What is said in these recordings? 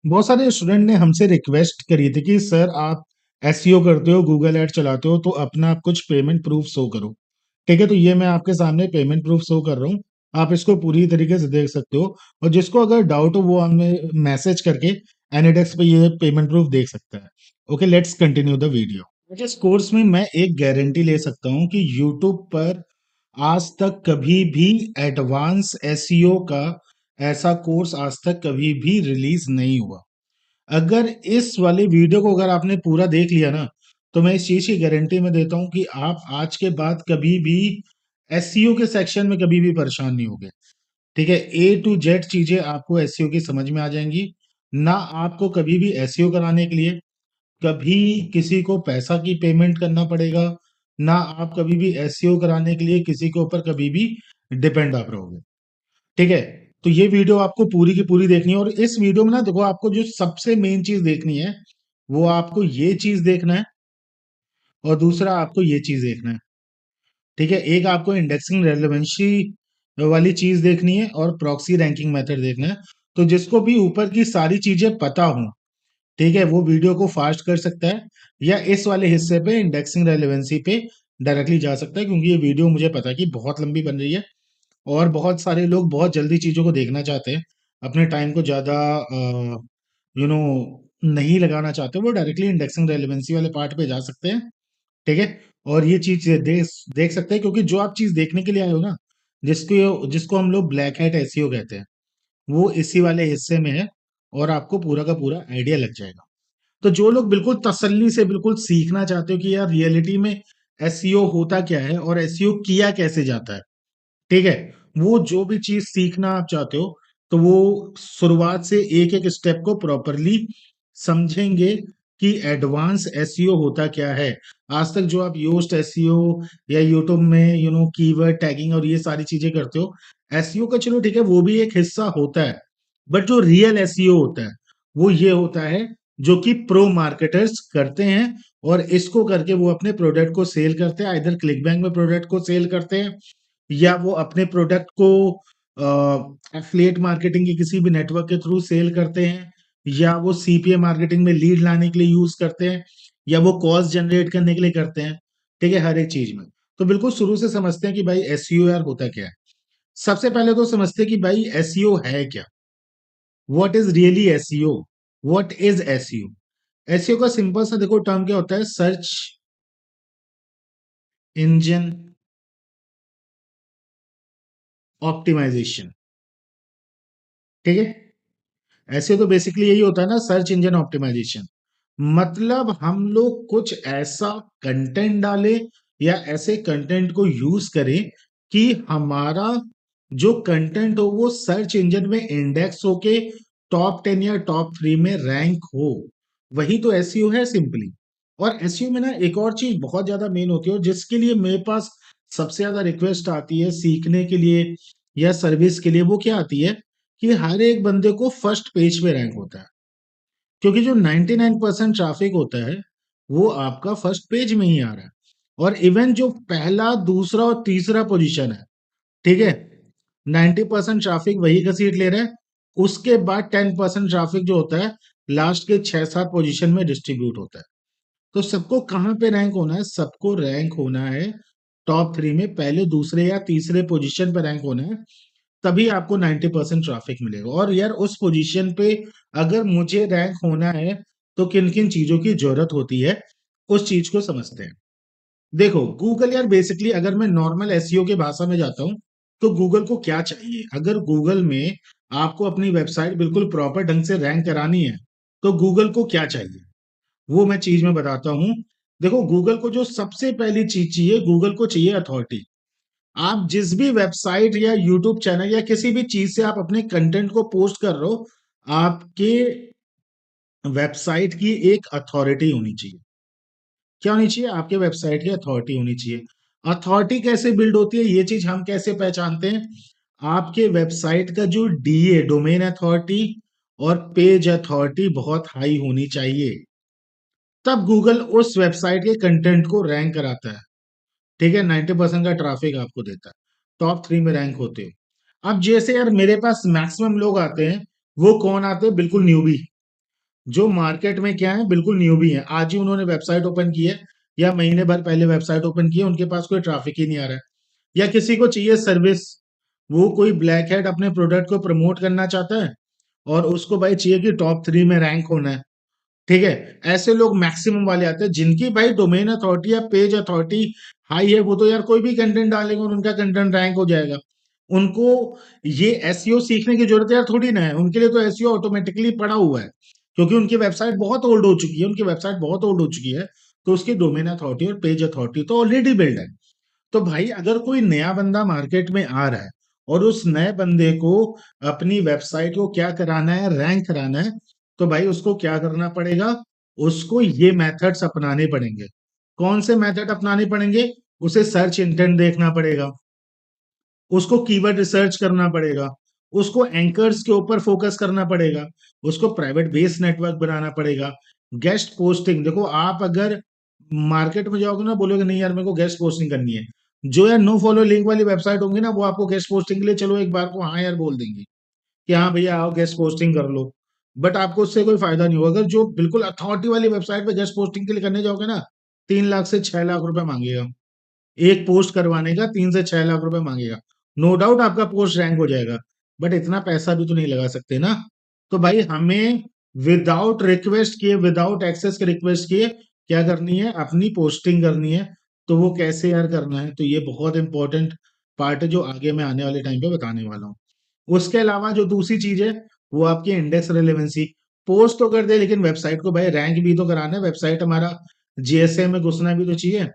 बहुत सारे स्टूडेंट ने हमसे रिक्वेस्ट करी थी कि सर आप एसईओ करते हो, गूगल ऐड चलाते हो तो अपना आप कुछ पेमेंट प्रूफ शो करो। ठीक है, तो ये मैं आपके सामने पेमेंट प्रूफ शो कर रहा हूँ। आप इसको पूरी तरीके से देख सकते हो और जिसको अगर डाउट हो वो हमें मैसेज करके एनीडेस्क पे ये पेमेंट प्रूफ देख सकता है। Okay, let's continue the video. मुझे इस कोर्स में मैं एक गारंटी ले सकता हूँ कि यूट्यूब पर आज तक कभी भी एडवांस एसईओ का ऐसा कोर्स आज तक कभी भी रिलीज नहीं हुआ। अगर इस वाले वीडियो को अगर आपने पूरा देख लिया ना, तो मैं इस चीज की गारंटी में देता हूं कि आप आज के बाद कभी भी एसईओ के सेक्शन में कभी भी परेशान नहीं होगे। ठीक है, ए टू जेड चीजें आपको एसईओ की समझ में आ जाएंगी। ना आपको कभी भी एसईओ कराने के लिए कभी किसी को पैसा की पेमेंट करना पड़ेगा, ना आप कभी भी एसईओ कराने के लिए किसी के ऊपर कभी भी डिपेंड आप रहोगे। ठीक है, तो ये वीडियो आपको पूरी की पूरी देखनी है और इस वीडियो में ना देखो आपको जो सबसे मेन चीज देखनी है वो आपको ये चीज देखना है और दूसरा आपको ये चीज देखना है। ठीक है, एक आपको इंडेक्सिंग रेलेवेंसी वाली चीज देखनी है और प्रॉक्सी रैंकिंग मेथड देखना है। तो जिसको भी ऊपर की सारी चीजें पता हो, ठीक है, वो वीडियो को फास्ट कर सकता है या इस वाले हिस्से पे इंडेक्सिंग रेलेवेंसी पे डायरेक्टली जा सकता है, क्योंकि ये वीडियो मुझे पता है कि बहुत लंबी बन रही है और बहुत सारे लोग बहुत जल्दी चीज़ों को देखना चाहते हैं। अपने टाइम को ज़्यादा यू नो नहीं लगाना चाहते, वो डायरेक्टली इंडेक्सिंग रेलेवेंसी वाले पार्ट पे जा सकते हैं। ठीक है, और ये चीज़ देख देख सकते हैं, क्योंकि जो आप चीज़ देखने के लिए आए हो ना, जिसको जिसको हम लोग ब्लैक हैट एसईओ कहते हैं, वो इसी वाले हिस्से में है और आपको पूरा का पूरा आइडिया लग जाएगा। तो जो लोग बिल्कुल तसल्ली से बिल्कुल सीखना चाहते हो कि यार रियलिटी में एसईओ होता क्या है और एसईओ किया कैसे जाता है, ठीक है, वो जो भी चीज सीखना आप चाहते हो तो वो शुरुआत से एक एक स्टेप को प्रॉपरली समझेंगे कि एडवांस एसईओ होता क्या है। आज तक जो आप योस्ट एसईओ या यूट्यूब में कीवर्ड टैगिंग और ये सारी चीजें करते हो, एसईओ का चलो ठीक है वो भी एक हिस्सा होता है, बट जो रियल एसईओ होता है वो ये होता है जो कि प्रो मार्केटर्स करते हैं और इसको करके वो अपने प्रोडक्ट को सेल करते हैं, इधर क्लिक बैंक में प्रोडक्ट को सेल करते हैं या वो अपने प्रोडक्ट को एफिलिएट मार्केटिंग के किसी भी नेटवर्क के थ्रू सेल करते हैं या वो सीपीए मार्केटिंग में लीड लाने के लिए यूज करते हैं या वो कॉस्ट जनरेट करने के लिए करते हैं। ठीक है, हर एक चीज में। तो बिल्कुल शुरू से समझते हैं कि भाई एसईओ यार होता क्या है। सबसे पहले तो समझते हैं कि भाई एसईओ है क्या। What is really SEO, what is SEO. SEO का सिंपल सा देखो टर्म क्या होता है, सर्च इंजन ऑप्टिमाइजेशन। ठीक है, ऐसे तो बेसिकली यही होता है ना, सर्च इंजन ऑप्टिमाइजेशन। मतलब हम लोग कुछ ऐसा कंटेंट डालें या ऐसे कंटेंट को यूज करें कि हमारा जो कंटेंट हो वो सर्च इंजन में इंडेक्स होके टॉप 10 या टॉप 3 में रैंक हो। वही तो एसईओ है सिंपली। और एसईओ में ना एक और चीज बहुत ज्यादा मेन होती है और जिसके लिए मेरे पास सबसे ज्यादा रिक्वेस्ट आती है सीखने के लिए या सर्विस के लिए, वो क्या आती है कि हर एक बंदे को फर्स्ट पेज पे रैंक होता है, क्योंकि जो 99% ट्रैफिक होता है वो आपका फर्स्ट पेज में ही आ रहा है। और इवन जो पहला दूसरा और तीसरा पोजीशन है, ठीक है, 90% ट्रैफिक वही घसीट ले रहा है। उसके बाद 10% ट्रैफिक जो होता है लास्ट के 6-7 पोजीशन में डिस्ट्रीब्यूट होता है। तो सबको कहाँ पे रैंक होना है, सबको रैंक होना है टॉप 3 में, पहले दूसरे या तीसरे पोजीशन पे रैंक होना है। तभी आपको 90% ट्रैफिक मिलेगा। और यार उस पोजीशन पे अगर मुझे रैंक होना है तो किन किन चीजों की जरूरत होती है, उस चीज को समझते हैं। देखो गूगल यार बेसिकली अगर मैं नॉर्मल एसईओ के भाषा में जाता हूं तो गूगल को क्या चाहिए, अगर गूगल में आपको अपनी वेबसाइट बिल्कुल प्रॉपर ढंग से रैंक करानी है तो गूगल को क्या चाहिए, वो मैं चीज में बताता हूं। देखो गूगल को जो सबसे पहली चीज चाहिए, गूगल को चाहिए अथॉरिटी। आप जिस भी वेबसाइट या यूट्यूब चैनल या किसी भी चीज से आप अपने कंटेंट को पोस्ट कर रहे हो, आपके वेबसाइट की एक अथॉरिटी होनी चाहिए। क्या होनी चाहिए, आपके वेबसाइट की अथॉरिटी होनी चाहिए। अथॉरिटी कैसे बिल्ड होती है, ये चीज हम कैसे पहचानते हैं, आपके वेबसाइट का जो डीए डोमेन अथॉरिटी और पेज अथॉरिटी बहुत हाई होनी चाहिए, तब गूगल उस वेबसाइट के कंटेंट को रैंक कराता है। ठीक है, 90% का ट्रैफिक आपको देता है, टॉप 3 में रैंक होते हो। अब जैसे यार मेरे पास मैक्सिमम लोग आते हैं, वो कौन आते हैं, बिल्कुल न्यूबी। जो मार्केट में क्या है, बिल्कुल न्यूबी है, आज ही उन्होंने वेबसाइट ओपन की है या महीने भर पहले वेबसाइट ओपन की है, उनके पास कोई ट्रैफिक ही नहीं आ रहा है, या किसी को चाहिए सर्विस, वो कोई ब्लैक हेड अपने प्रोडक्ट को प्रमोट करना चाहता है और उसको भाई चाहिए कि टॉप 3 में रैंक होना है। ठीक है, ऐसे लोग मैक्सिमम वाले आते हैं जिनकी भाई डोमेन अथॉरिटी या पेज अथॉरिटी हाई है, वो तो यार कोई भी कंटेंट डालेंगे और उनका कंटेंट रैंक हो जाएगा। उनको ये एसईओ सीखने की जरूरत यार थोड़ी ना है, उनके लिए तो एसईओ ऑटोमेटिकली पड़ा हुआ है, क्योंकि उनकी वेबसाइट बहुत ओल्ड हो चुकी है, उनकी वेबसाइट बहुत ओल्ड हो चुकी है, तो उसकी डोमेन अथॉरिटी और पेज अथॉरिटी तो ऑलरेडी बिल्ड है। तो भाई अगर कोई नया बंदा मार्केट में आ रहा है और उस नए बंदे को अपनी वेबसाइट को क्या कराना है, रैंक कराना है, तो भाई उसको क्या करना पड़ेगा, उसको ये मेथड्स अपनाने पड़ेंगे। कौन से मेथड अपनाने पड़ेंगे? उसे सर्च इंटेंट देखना पड़ेगा, उसको कीवर्ड रिसर्च करना पड़ेगा, उसको एंकर्स के ऊपर फोकस करना पड़ेगा, उसको प्राइवेट बेस नेटवर्क बनाना पड़ेगा। गेस्ट पोस्टिंग, देखो आप अगर मार्केट में जाओगे ना, बोलोगे नहीं यार मेरे को गेस्ट पोस्टिंग करनी है, जो यार नो फॉलो लिंक वाली वेबसाइट होंगी ना, वो आपको गेस्ट पोस्टिंग के लिए चलो एक बार को हाँ यार बोल देंगे कि हाँ भैया आओ गेस्ट पोस्टिंग कर लो, बट आपको उससे कोई फायदा नहीं होगा। अगर जो बिल्कुल अथॉरिटी वाली वेबसाइट पे गेस्ट पोस्टिंग के लिए करने जाओगे ना, 3 लाख से 6 लाख रुपए मांगेगा, एक पोस्ट करवाने का 3 से 6 लाख रुपए मांगेगा। नो डाउट आपका पोस्ट रैंक हो जाएगा, बट इतना पैसा भी तो नहीं लगा सकते ना। तो भाई हमें विदाउट रिक्वेस्ट किए, विदाउट एक्सेस के रिक्वेस्ट किए क्या करनी है, अपनी पोस्टिंग करनी है। तो वो कैसे यार करना है, तो ये बहुत इंपॉर्टेंट पार्ट है जो आगे मैं आने वाले टाइम पे बताने वाला हूँ। उसके अलावा जो दूसरी चीज है वो आपकी इंडेक्स रेलेवेंसी। पोस्ट तो कर दे लेकिन वेबसाइट को भाई रैंक भी तो कराना है, वेबसाइट हमारा जीएसए में घुसना भी तो चाहिए।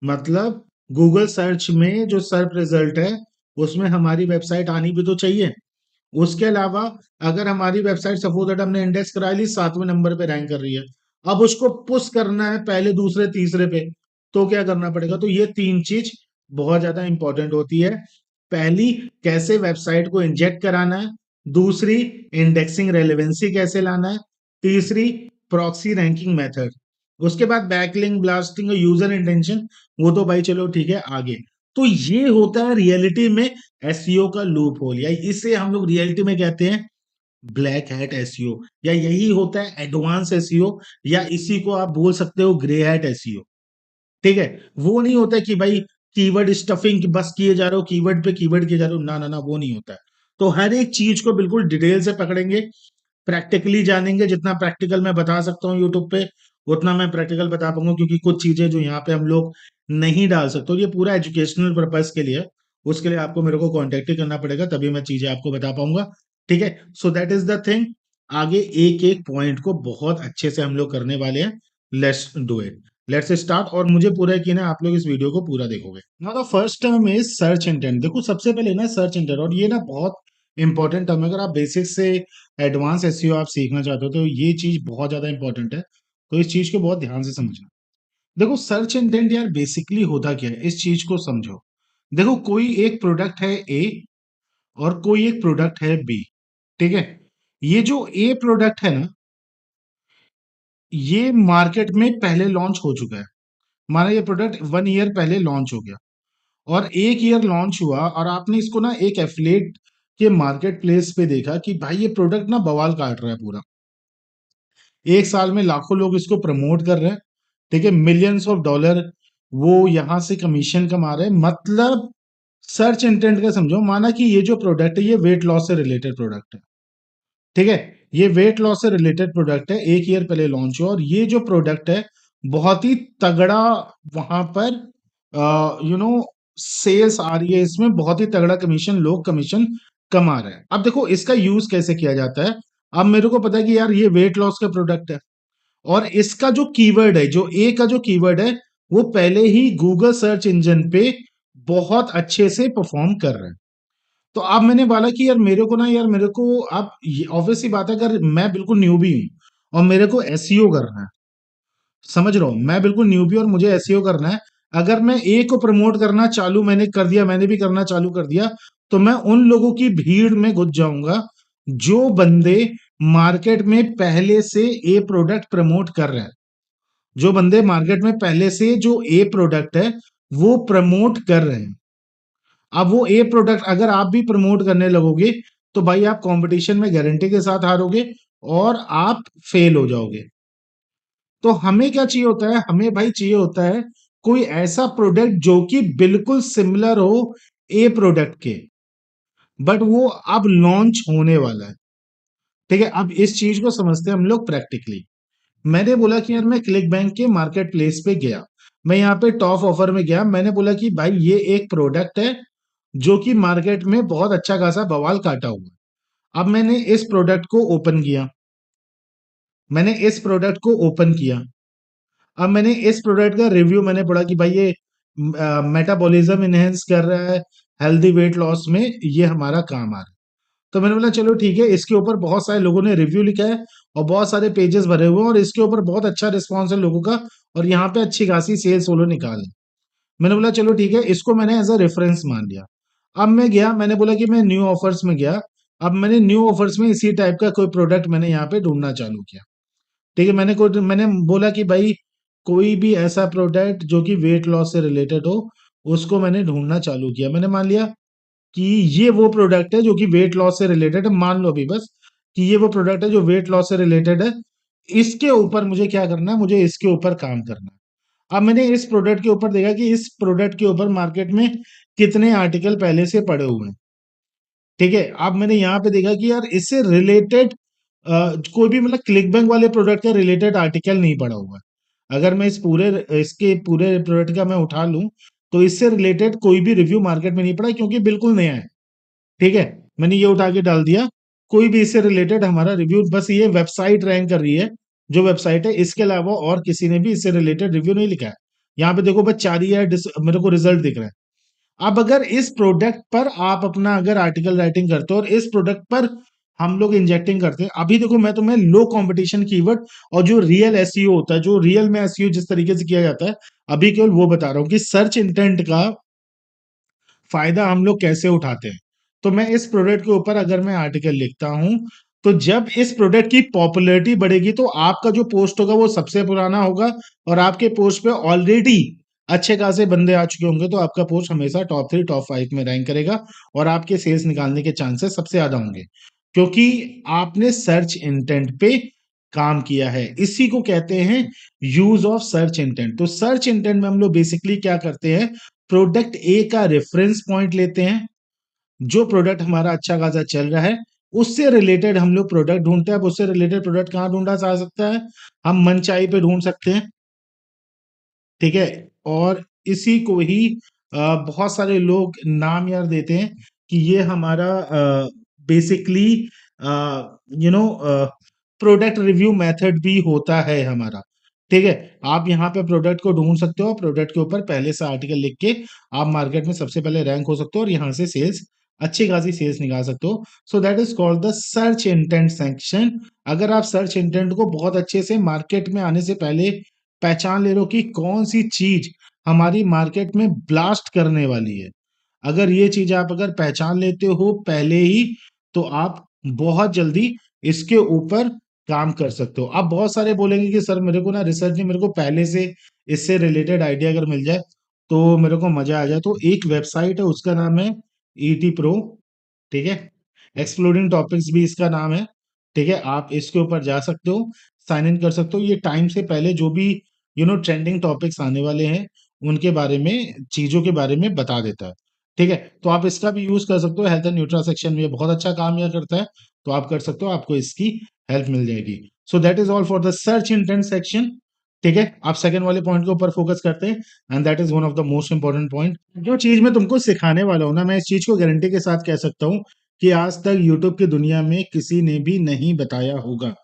मतलब गूगल सर्च में जो सर्च रिजल्ट है उसमें हमारी वेबसाइट आनी भी तो चाहिए। उसके अलावा अगर हमारी वेबसाइट सपोज दैट हमने इंडेक्स करा ली, 7वें नंबर पे रैंक कर रही है, अब उसको पुश करना है पहले दूसरे तीसरे पे, तो क्या करना पड़ेगा? तो ये 3 चीज बहुत ज्यादा इंपॉर्टेंट होती है। पहली, कैसे वेबसाइट को इंजेक्ट कराना है। दूसरी, इंडेक्सिंग रेलेवेंसी कैसे लाना है। तीसरी, प्रॉक्सी रैंकिंग मेथड। उसके बाद बैकलिंक, ब्लास्टिंग और यूजर इंटेंशन, वो तो भाई चलो ठीक है आगे। तो ये होता है रियलिटी में एसईओ का लूप होल, या इसे हम लोग रियलिटी में कहते हैं ब्लैक हैट एसईओ, या यही होता है एडवांस एसईओ, या इसी को आप बोल सकते हो ग्रे हैट एसईओ। ठीक है, वो नहीं होता है कि भाई कीवर्ड स्टफिंग बस किए जा रहे हो, कीवर्ड पे कीवर्ड किए जा रहे हो, ना ना ना, वो नहीं होता है। तो हर एक चीज को बिल्कुल डिटेल से पकड़ेंगे, प्रैक्टिकली जानेंगे, जितना प्रैक्टिकल मैं बता सकता हूँ यूट्यूब पे उतना मैं प्रैक्टिकल बता पाऊंगा, क्योंकि कुछ चीजें जो यहाँ पे हम लोग नहीं डाल सकते, और ये पूरा एजुकेशनल पर्पज के लिए है। उसके लिए आपको मेरे को कांटेक्ट ही करना पड़ेगा, तभी मैं चीजें आपको बता पाऊंगा। ठीक है, so that is the thing. आगे एक एक पॉइंट को बहुत अच्छे से हम लोग करने वाले हैं। Let's do it, let's start. और मुझे पूरा यकीन है आप लोग इस वीडियो को पूरा देखोगे। Now the first term is search intent. देखो सबसे पहले ना सर्च इंटेंट, और ये ना बहुत इंपॉर्टेंट टर्म है। अगर आप बेसिक से एडवांस एसईओ आप सीखना चाहते हो तो ये चीज बहुत ज्यादा इंपॉर्टेंट है, तो इस चीज को बहुत ध्यान से समझना। देखो सर्च इंटेंट यार बेसिकली होता क्या है, इस चीज को समझो। देखो कोई एक प्रोडक्ट है ए और कोई एक प्रोडक्ट है बी। ठीक है, ये जो ए प्रोडक्ट है ना, ये मार्केट में पहले लॉन्च हो चुका है। माना ये प्रोडक्ट 1 ईयर पहले लॉन्च हो गया और 1 ईयर लॉन्च हुआ, और आपने इसको ना एक एफिलिएट के मार्केट प्लेस पे देखा कि भाई ये प्रोडक्ट ना बवाल काट रहा है पूरा, एक साल में लाखों लोग इसको प्रमोट कर रहे हैं। ठीक है, मिलियंस ऑफ डॉलर वो यहां से कमीशन कमा रहे हैं। मतलब सर्च इंटेंट का समझो, माना कि ये जो प्रोडक्ट है ये वेट लॉस से रिलेटेड प्रोडक्ट है। ठीक है, ये वेट लॉस से रिलेटेड प्रोडक्ट है, 1 ईयर पहले लॉन्च हुआ, और ये जो प्रोडक्ट है बहुत ही तगड़ा वहां पर सेल्स आ रही है, इसमें बहुत ही तगड़ा कमीशन, लोग कमीशन कमा रहे हैं। अब देखो इसका यूज कैसे किया जाता है। अब मेरे को पता है कि यार ये वेट लॉस का प्रोडक्ट है, और इसका जो कीवर्ड है, जो ए का जो कीवर्ड है, वो पहले ही गूगल सर्च इंजन पे बहुत अच्छे से परफॉर्म कर रहे हैं। तो अब मैंने बोला कि यार मेरे को ना, यार मेरे को अब ऑब्वियस सी बात है, अगर मैं बिल्कुल न्यूबी हूं और मेरे को एसईओ करना है, समझ रहा हूं, मैं बिल्कुल न्यूबी और मुझे एसईओ करना है। अगर मैं ए को प्रमोट करना चालू मैंने कर दिया, मैंने भी करना चालू कर दिया, तो मैं उन लोगों की भीड़ में घुस जाऊंगा जो बंदे मार्केट में पहले से ए प्रोडक्ट प्रमोट कर रहे हैं। जो बंदे मार्केट में पहले से जो ए प्रोडक्ट है वो प्रमोट कर रहे हैं, अब वो ए प्रोडक्ट अगर आप भी प्रमोट करने लगोगे तो भाई आप कंपटीशन में गारंटी के साथ हारोगे, और आप फेल हो जाओगे। तो हमें क्या चाहिए होता है? हमें भाई चाहिए होता है कोई ऐसा प्रोडक्ट जो कि बिल्कुल सिमिलर हो ए प्रोडक्ट के, बट वो अब लॉन्च होने वाला है। ठीक है, अब इस चीज को समझते हैं हम लोग प्रैक्टिकली। मैंने बोला कि यार मैं क्लिक बैंक के मार्केट प्लेस पे गया, मैं यहाँ पे टॉप ऑफर में गया, मैंने बोला कि भाई ये एक प्रोडक्ट है जो कि मार्केट में बहुत अच्छा खासा बवाल काटा हुआ है। अब मैंने इस प्रोडक्ट को ओपन किया, मैंने इस प्रोडक्ट को ओपन किया। अब मैंने इस प्रोडक्ट का रिव्यू मैंने पढ़ा कि भाई ये मेटाबॉलिज्म इनहेंस कर रहा है, हेल्दी वेट लॉस में ये हमारा काम आ रहा है। तो मैंने बोला चलो ठीक है, इसके ऊपर बहुत सारे लोगों ने रिव्यू लिखा है और बहुत सारे पेजेस भरे हुए हैं और इसके ऊपर बहुत अच्छा रिस्पॉन्स है लोगों का, और यहाँ पे अच्छी खासी सेल्स वो लोग निकाले। मैंने बोला चलो ठीक है, इसको मैंने एज अ रेफरेंस मान लिया। अब मैं गया, मैंने बोला कि मैं न्यू ऑफर्स में गया। अब मैंने न्यू ऑफर्स में इसी टाइप का कोई प्रोडक्ट मैंने यहाँ पे ढूंढना चालू किया। ठीक है, मैंने बोला कि भाई कोई भी ऐसा प्रोडक्ट जो कि वेट लॉस से रिलेटेड हो, उसको मैंने ढूंढना चालू किया। मैंने मान लिया कि ये वो प्रोडक्ट है जो कि वेट लॉस से रिलेटेड है, मान लो अभी बस कि ये वो प्रोडक्ट है जो वेट लॉस से रिलेटेड है। इसके ऊपर मुझे क्या करना है? मुझे इसके ऊपर काम करना है। अब मैंने इस प्रोडक्ट के ऊपर देखा कि इस प्रोडक्ट के ऊपर मार्केट में कितने आर्टिकल पहले से पड़े हुए हैं। ठीक है, अब मैंने यहाँ पे देखा कि यार इससे रिलेटेड कोई भी मतलब क्लिक बैंक वाले प्रोडक्ट का रिलेटेड आर्टिकल नहीं पड़ा हुआ है। अगर मैं इसके पूरे प्रोडक्ट का मैं उठा लूं, तो इससे रिलेटेड कोई भी रिव्यू मार्केट में नहीं पड़ा क्योंकि बिल्कुल नया है। ठीक है, मैंने ये उठा के डाल दिया, कोई भी इससे रिलेटेड हमारा रिव्यू, बस ये वेबसाइट रैंक कर रही है जो वेबसाइट है, इसके अलावा और किसी ने भी इससे रिलेटेड रिव्यू नहीं लिखा है। यहाँ पे देखो बस 4 ही है, मेरे को रिजल्ट दिख रहा है। अब अगर इस प्रोडक्ट पर आप अपना अगर आर्टिकल राइटिंग करते हो और इस प्रोडक्ट पर हम लोग इंजेक्टिंग करते हैं, अभी देखो मैं तुम्हें लो कंपटीशन कीवर्ड और जो रियल एसईओ होता है, जो रियल में एसईओ जिस तरीके से किया जाता है, अभी केवल वो बता रहा हूँ कि सर्च इंटेंट का फायदा हम लोग कैसे उठाते हैं। तो मैं इस प्रोडक्ट के ऊपर अगर मैं आर्टिकल लिखता हूं, तो जब इस प्रोडक्ट की पॉपुलैरिटी बढ़ेगी तो आपका जो पोस्ट होगा वो सबसे पुराना होगा, और आपके पोस्ट पे ऑलरेडी अच्छे खासे बंदे आ चुके होंगे, तो आपका पोस्ट हमेशा टॉप 3 टॉप 5 में रैंक करेगा और आपके सेल्स निकालने के चांसेस सबसे ज्यादा होंगे, क्योंकि आपने सर्च इंटेंट पे काम किया है। इसी को कहते हैं यूज ऑफ सर्च इंटेंट। तो सर्च इंटेंट में हम लोग बेसिकली क्या करते हैं? प्रोडक्ट ए का रेफरेंस पॉइंट लेते हैं, जो प्रोडक्ट हमारा अच्छा खासा चल रहा है उससे रिलेटेड हम लोग प्रोडक्ट ढूंढते हैं। अब उससे रिलेटेड प्रोडक्ट कहाँ ढूंढा जा सकता है? हम मनचाही पे ढूंढ सकते हैं। ठीक है, और इसी को ही बहुत सारे लोग नाम यार देते हैं कि ये हमारा basically you know product review method भी होता है हमारा। ठीक है, आप यहाँ पे प्रोडक्ट को ढूंढ सकते हो, प्रोडक्ट के ऊपर पहले से आर्टिकल लिख के आप मार्केट में सबसे पहले रैंक हो सकते हो और यहाँ से सेल्स, अच्छी खासी सेल्स निकाल सकते हो। So that is called the search intent section. अगर आप सर्च इंटेंट को बहुत अच्छे से मार्केट में आने से पहले पहचान ले लो कि कौन सी चीज हमारी मार्केट में ब्लास्ट करने वाली है, अगर ये चीज आप अगर पहचान लेते हो पहले ही, तो आप बहुत जल्दी इसके ऊपर काम कर सकते हो। आप बहुत सारे बोलेंगे कि सर मेरे को ना रिसर्च नहीं, मेरे को पहले से इससे रिलेटेड आइडिया अगर मिल जाए तो मेरे को मजा आ जाए। तो एक वेबसाइट है, उसका नाम है ईटी प्रो। ठीक है, एक्सप्लोरिंग टॉपिक्स भी इसका नाम है। ठीक है, आप इसके ऊपर जा सकते हो, साइन इन कर सकते हो। ये टाइम से पहले जो भी ट्रेंडिंग टॉपिक्स आने वाले हैं उनके बारे में, चीजों के बारे में बता देता है। ठीक है, तो आप इसका भी यूज कर सकते हो। हेल्थ एंड न्यूट्रा सेक्शन में ये बहुत अच्छा काम यह करता है, तो आप कर सकते हो, आपको इसकी हेल्प मिल जाएगी। So that is all for the search intent section. ठीक है, आप सेकंड वाले पॉइंट के ऊपर फोकस करते हैं, and that is one of the most important point. जो चीज मैं तुमको सिखाने वाला हूं ना, मैं इस चीज को गारंटी के साथ कह सकता हूं कि आज तक यूट्यूब की दुनिया में किसी ने भी नहीं बताया होगा।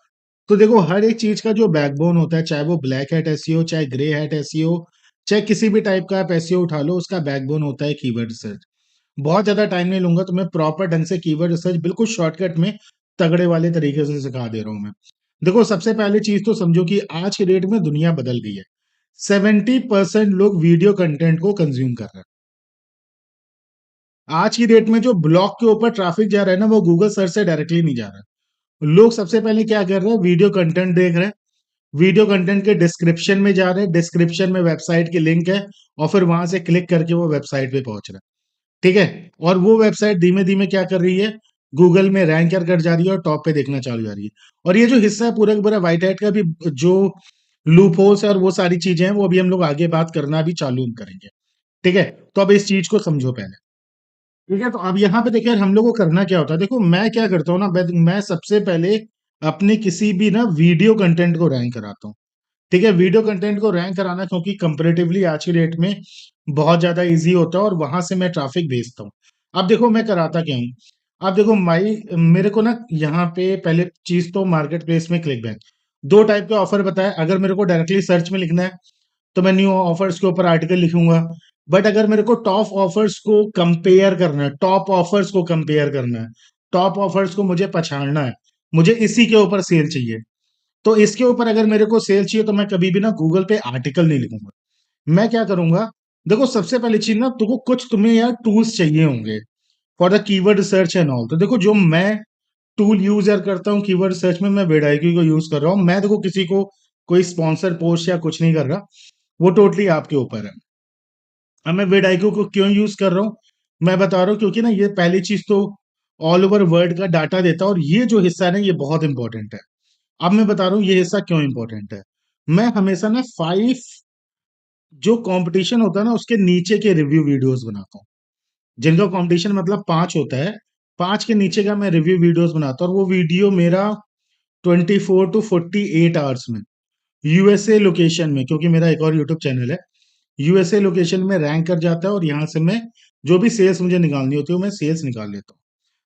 तो देखो, हर एक चीज का जो बैकबोन होता है, चाहे वो ब्लैक हैट एसईओ, चाहे ग्रे हैट एसईओ, चाहे किसी भी टाइप का आप एसईओ उठा लो, उसका बैकबोन होता है कीवर्ड रिसर्च। बहुत ज्यादा टाइम नहीं लूंगा, तो मैं प्रॉपर ढंग से कीवर्ड रिसर्च बिल्कुल शॉर्टकट में तगड़े वाले तरीके से सिखा दे रहा हूं मैं। देखो, सबसे पहले चीज तो समझो कि आज के डेट में दुनिया बदल गई है। 70% लोग वीडियो कंटेंट को कंज्यूम कर रहे हैं। आज की डेट में जो ब्लॉग के ऊपर ट्रैफिक जा रहा है ना, वो गूगल सर्च से डायरेक्टली नहीं जा रहा है। लोग सबसे पहले क्या कर रहे हैं? वीडियो कंटेंट देख रहे हैं, वीडियो कंटेंट के डिस्क्रिप्शन में जा रहे हैं, डिस्क्रिप्शन में वेबसाइट की लिंक है, और फिर वहां से क्लिक करके वो वेबसाइट पे पहुंच रहे हैं। ठीक है, और वो वेबसाइट धीमे धीमे क्या कर रही है? गूगल में रैंक कर जा रही है और टॉप पे देखना चालू जा रही है। और ये जो हिस्सा है पूरा का पूरा व्हाइट हैट का भी जो लूप होल्स है और वो सारी चीजें हैं वो अभी हम लोग आगे बात करना भी चालू करेंगे। ठीक है, तो अब इस चीज को समझो पहले। ठीक है, तो अब यहाँ पे देखिए हम लोग को करना क्या होता है, देखो मैं क्या करता हूँ ना, मैं सबसे पहले अपने किसी भी ना वीडियो कंटेंट को रैंक कराता हूँ। ठीक है, वीडियो कंटेंट को रैंक कराना क्योंकि कंपैरेटिवली आज की डेट में बहुत ज्यादा इजी होता है और वहां से मैं ट्रैफिक भेजता हूँ। अब देखो मैं कराता क्या हूँ। अब देखो माई मेरे को ना यहाँ पे पहले चीज तो मार्केट प्लेस में क्लिक बैंक दो टाइप के ऑफर बताए। अगर मेरे को डायरेक्टली सर्च में लिखना है तो मैं न्यू ऑफर्स के ऊपर आर्टिकल लिखूंगा। बट अगर मेरे को टॉप ऑफर्स को कंपेयर करना है, टॉप ऑफर्स को कंपेयर करना है, टॉप ऑफर्स को मुझे पछाड़ना है, मुझे इसी के ऊपर सेल चाहिए, तो इसके ऊपर अगर मेरे को सेल चाहिए तो मैं कभी भी ना गूगल पे आर्टिकल नहीं लिखूंगा। मैं क्या करूंगा, देखो सबसे पहली चीज ना देखो कुछ तुम्हें यार टूल्स चाहिए होंगे for the keyword search and all. तो देखो जो मैं टूल यूज यार करता हूँ कीवर्ड सर्च में, मैं वेडाइक्यू को यूज कर रहा हूँ। मैं देखो किसी को कोई स्पॉन्सर पोस्ट या कुछ नहीं कर रहा, वो टोटली आपके ऊपर है। अब मैं विडाइको को क्यों यूज कर रहा हूँ, मैं बता रहा हूँ क्योंकि ना ये पहली चीज तो ऑल ओवर वर्ल्ड का डाटा देता है और ये जो हिस्सा है ना ये बहुत इंपॉर्टेंट है। अब मैं बता रहा हूँ ये हिस्सा क्यों इंपॉर्टेंट है। मैं हमेशा ना 5 जो कंपटीशन होता है ना उसके नीचे के रिव्यू वीडियोस बनाता हूँ। जिनका कंपटीशन मतलब 5 होता है, 5 के नीचे का मैं रिव्यू वीडियोस बनाता हूँ और वो वीडियो मेरा 24 to 48 आवर्स में यूएसए लोकेशन में, क्योंकि मेरा एक और यूट्यूब चैनल है, यूएसए लोकेशन में रैंक कर जाता है और यहाँ से मैं जो भी सेल्स मुझे निकालनी होती है वो मैं सेल्स निकाल लेता हूँ।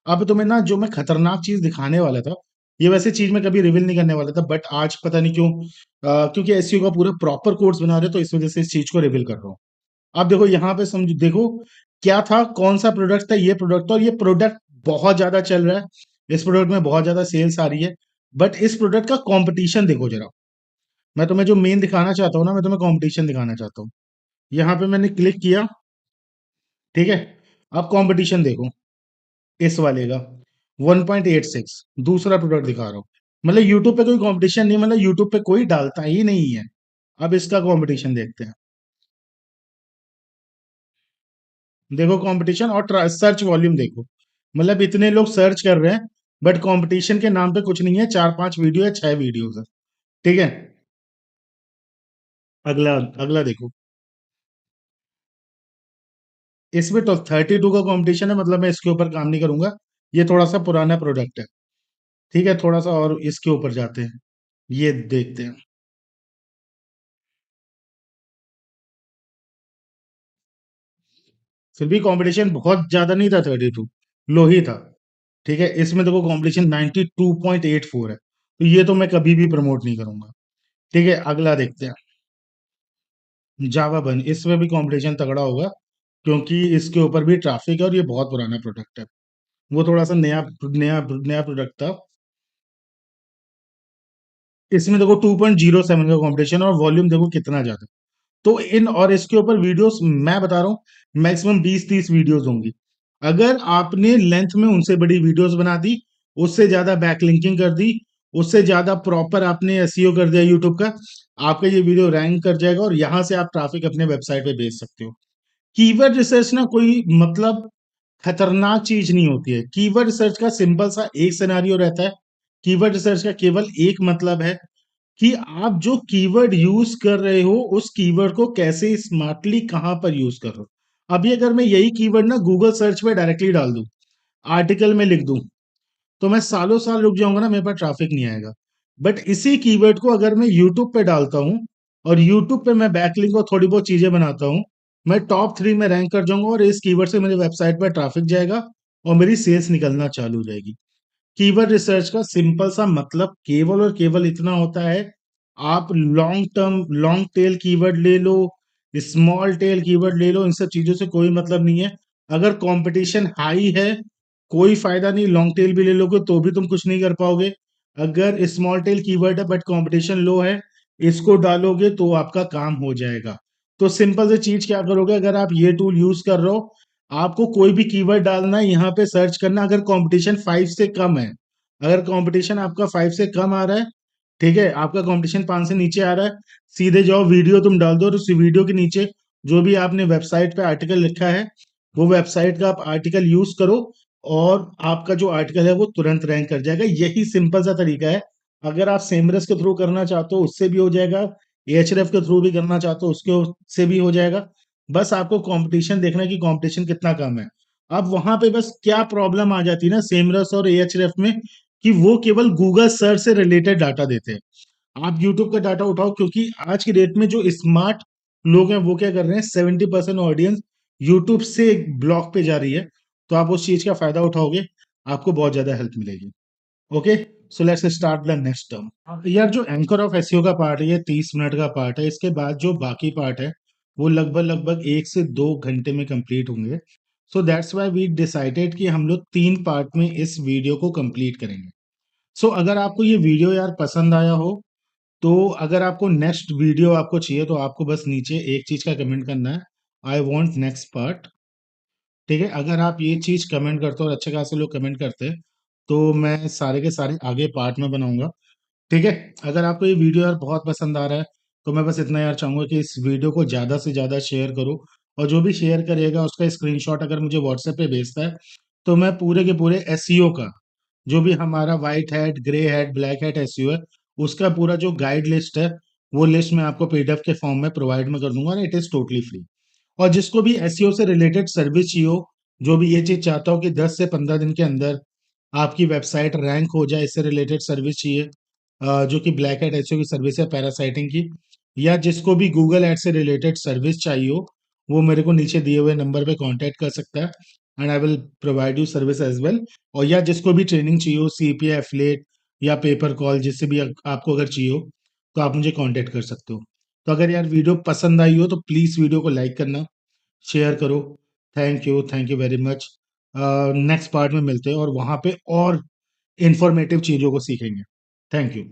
अब तुम्हें ना जो मैं खतरनाक चीज दिखाने वाला था, ये वैसे चीज मैं कभी रिवील नहीं करने वाला था, बट आज पता नहीं क्यों क्योंकि एसईओ का पूरा प्रॉपर कोर्स बना रहे हो तो इस वजह से इस चीज को रिवील कर रहा हूँ। अब देखो यहाँ पे समझ देखो क्या था, कौन सा प्रोडक्ट था, ये प्रोडक्ट था और ये प्रोडक्ट बहुत ज्यादा चल रहा है, इस प्रोडक्ट में बहुत ज्यादा सेल्स आ रही है। बट इस प्रोडक्ट का कंपटीशन देखो जरा। मैं तुम्हें जो मेन दिखाना चाहता हूँ ना, मैं तुम्हें कंपटीशन दिखाना चाहता हूँ। यहाँ पे मैंने क्लिक किया, ठीक है। अब कंपटीशन देखो इस वाले का 1.86 दूसरा प्रोडक्ट दिखा रहा हूँ। मतलब यूट्यूब पे कोई कंपटीशन नहीं, मतलब यूट्यूब पे कोई डालता ही नहीं है। अब इसका कंपटीशन देखते हैं। देखो कंपटीशन और सर्च वॉल्यूम देखो, मतलब इतने लोग सर्च कर रहे हैं बट कंपटीशन के नाम पे कुछ नहीं है, 4-5 वीडियो है, 6 वीडियो है। ठीक है, अगला अगला देखो। इसमें तो 32 का कंपटीशन है, मतलब मैं इसके ऊपर काम नहीं करूंगा, ये थोड़ा सा पुराना प्रोडक्ट है। ठीक है, थोड़ा सा और इसके ऊपर जाते हैं, ये देखते हैं। फिर भी कंपटीशन बहुत ज्यादा नहीं था, 32 लो ही था। ठीक है, इसमें देखो कंपटीशन 92.84 है, तो ये तो मैं कभी भी प्रमोट नहीं करूंगा। ठीक है, अगला देखते हैं। जावा बन, इसमें भी कंपटीशन तगड़ा होगा क्योंकि इसके ऊपर भी ट्रैफिक है और ये बहुत पुराना प्रोडक्ट है। वो थोड़ा सा नया नया नया प्रोडक्ट था। इसमें देखो 2.07 का कंपटीशन और वॉल्यूम देखो कितना ज्यादा। तो इन और इसके ऊपर वीडियोस मैं बता रहा हूँ मैक्सिमम 20-30 वीडियोस होंगी। अगर आपने लेंथ में उनसे बड़ी वीडियोस बना दी, उससे ज्यादा बैकलिंकिंग कर दी, उससे ज्यादा प्रॉपर आपने एसईओ कर दिया यूट्यूब का, आपका ये वीडियो रैंक कर जाएगा और यहां से आप ट्रैफिक अपने वेबसाइट पे भेज सकते हो। कीवर्ड रिसर्च ना कोई मतलब खतरनाक चीज नहीं होती है। कीवर्ड रिसर्च का सिंपल सा एक सिनेरियो रहता है। कीवर्ड रिसर्च का केवल एक मतलब है कि आप जो कीवर्ड यूज कर रहे हो उस कीवर्ड को कैसे स्मार्टली कहां पर यूज कर रहे हो। अभी अगर मैं यही कीवर्ड ना गूगल सर्च पे डायरेक्टली डाल दूं, आर्टिकल में लिख दूं, तो मैं सालों साल रुक जाऊंगा ना, मेरे पास ट्रैफिक नहीं आएगा। बट इसी कीवर्ड को अगर मैं यूट्यूब पे डालता हूं और यूट्यूब पे मैं बैकलिंक और थोड़ी बहुत चीजें बनाता हूं, मैं टॉप 3 में रैंक कर जाऊंगा और इस कीवर्ड से मेरी वेबसाइट पर ट्रैफिक जाएगा और मेरी सेल्स निकलना चालू हो जाएगी। कीवर्ड रिसर्च का सिंपल सा मतलब केवल और केवल इतना होता है, आप long term long tail keyword ले लो, स्मॉल टेल कीवर्ड ले लो, इन सब चीजों से कोई मतलब नहीं है। अगर कंपटीशन हाई है कोई फायदा नहीं, लॉन्ग टेल भी ले लोगे तो भी तुम कुछ नहीं कर पाओगे। अगर स्मॉल टेल कीवर्ड है बट कंपटीशन लो है, इसको डालोगे तो आपका काम हो जाएगा। तो सिंपल से चीज क्या करोगे, अगर आप ये टूल यूज कर रहे हो, आपको कोई भी कीवर्ड डालना है, यहाँ पे सर्च करना, अगर कंपटीशन 5 से कम है, अगर कंपटीशन आपका 5 से कम आ रहा है, ठीक है, आपका कंपटीशन 5 से नीचे आ रहा है, सीधे जाओ वीडियो तुम डाल दो और उस वीडियो के नीचे जो भी आपने वेबसाइट पे आर्टिकल लिखा है वो वेबसाइट का आप आर्टिकल यूज करो। और आपका जो आर्टिकल है वो तुरंत रैंक कर जाएगा। यही सिंपल सा तरीका है। अगर आप सेमरस के थ्रू करना चाहते हो उससे भी हो जाएगा, एएचरेफ के थ्रू भी करना चाहते हो उसके से भी हो जाएगा। बस आपको कंपटीशन देखना है कि कंपटीशन कितना कम है। अब वहां पे बस क्या प्रॉब्लम आ जाती है ना सेमरस और एएचरेफ में, कि वो केवल गूगल सर्च से रिलेटेड डाटा देते हैं। आप यूट्यूब का डाटा उठाओ, क्योंकि आज की डेट में जो स्मार्ट लोग हैं वो क्या कर रहे हैं, 70% ऑडियंस यूट्यूब से ब्लॉग पे जा रही है। तो आप उस चीज का फायदा उठाओगे, आपको बहुत ज्यादा हेल्प मिलेगी। Okay, so let's start the next term. यार जो एंकर ऑफ एसईओ का पार्ट है ये 30 मिनट का पार्ट है। इसके बाद जो बाकी पार्ट है वो लगभग लगभग 1 से 2 घंटे में कंप्लीट होंगे। So that's why we decided कि हम लोग 3 पार्ट में इस वीडियो को कंप्लीट करेंगे। सो अगर आपको ये वीडियो यार पसंद आया हो, तो अगर आपको नेक्स्ट वीडियो आपको चाहिए तो आपको बस नीचे एक चीज का कमेंट करना है, आई वॉन्ट नेक्स्ट पार्ट। ठीक है, अगर आप ये चीज कमेंट करते हो और अच्छे खासे लोग कमेंट करते हैं तो मैं सारे के सारे आगे पार्ट में बनाऊंगा। ठीक है, अगर आपको ये वीडियो यार बहुत पसंद आ रहा है तो मैं बस इतना यार चाहूंगा कि इस वीडियो को ज्यादा से ज्यादा शेयर करो। और जो भी शेयर करेगा उसका स्क्रीनशॉट अगर मुझे व्हाट्सएप पे भेजता है तो मैं पूरे के पूरे एसईओ का, जो भी हमारा white hat, grey hat, black hat SEO है, उसका पूरा जो गाइड लिस्ट है वो लिस्ट मैं आपको पीडीएफ के फॉर्म में प्रोवाइड में कर दूंगा, और इट इज टोटली फ्री। और जिसको भी एसईओ से रिलेटेड सर्विस चाहिए हो, जो भी ये चीज चाहता हो कि 10 से 15 दिन के अंदर आपकी वेबसाइट रैंक हो जाए, इससे रिलेटेड सर्विस चाहिए, जो कि ब्लैक एड एसईओ की सर्विस है पैरासाइटिंग की, या जिसको भी गूगल एड से रिलेटेड सर्विस चाहिए हो, वो मेरे को नीचे दिए हुए नंबर पे कांटेक्ट कर सकता है, and I will provide you service as well. और या जिसको भी ट्रेनिंग चाहिए हो, सीपीए, एफिलिएट या पेपर कॉल, जिससे भी आपको अगर चाहिए हो तो आप मुझे कांटेक्ट कर सकते हो। तो अगर यार वीडियो पसंद आई हो तो प्लीज़ वीडियो को लाइक करना, शेयर करो। Thank you very much. Next part में मिलते हैं और वहां पे और इंफॉर्मेटिव चीज़ों को सीखेंगे। Thank you.